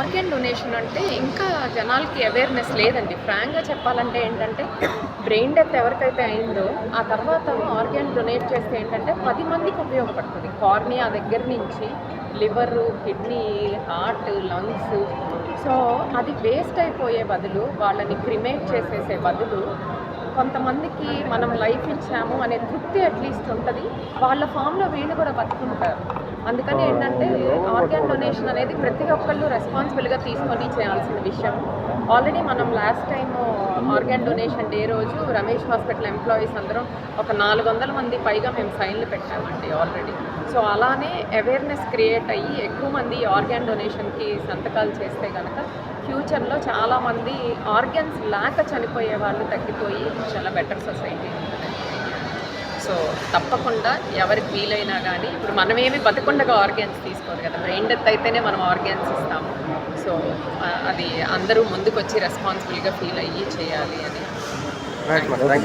Organ donation అంటే ఇంకా జనాలకి అవేర్నెస్ లేదండి. ఫ్రాంక్గా చెప్పాలంటే ఏంటంటే, బ్రెయిన్ డెత్ ఎవరికైతే అయిందో ఆ తర్వాత ఆర్గాన్ డొనేట్ చేస్తే ఏంటంటే 10 మందికి ఉపయోగపడుతుంది. కార్నియా దగ్గర నుంచి liver, kidney, heart, lungs. So అది వేస్ట్ అయిపోయే బదులు, వాళ్ళని క్రిమేట్ చేసేసే బదులు కొంతమందికి మనం లైఫ్ ఇచ్చాము అనే తృప్తి అట్లీస్ట్ ఉంటుంది. వాళ్ళ ఫామ్లో వీళ్ళు కూడా బతుకుంటారు. అందుకని ఏంటంటే ఆర్గాన్ డొనేషన్ అనేది ప్రతి ఒక్కళ్ళు రెస్పాన్సిబుల్గా తీసుకొని చేయాల్సిన విషయం. ఆల్రెడీ మనం last time organ donation day రోజు రమేష్ హాస్పిటల్ ఎంప్లాయీస్ అందరం ఒక 400 మంది పైగా మేము సైన్లు పెట్టామండి ఆల్రెడీ. సో అలానే అవేర్నెస్ క్రియేట్ అయ్యి ఎక్కువ మంది ఆర్గాన్ డొనేషన్కి సంతకాలు చేస్తే కనుక ఫ్యూచర్లో చాలామంది ఆర్గన్స్ లేక చనిపోయే వాళ్ళు తగ్గిపోయి చాలా బెటర్ సొసైటీ ఉంటుంది. సో తప్పకుండా ఎవరికి వీలైనా కానీ, ఇప్పుడు మనమేమి బతకుండగా ఆర్గాన్స్ తీసుకోరు కదా, బ్రెయిన్ డెత్ అయితేనే మనం ఆర్గాన్స్ ఇస్తాము. సో అది అందరూ ముందుకు వచ్చి రెస్పాన్సిబుల్గా ఫీల్ అయ్యి చేయాలి అని.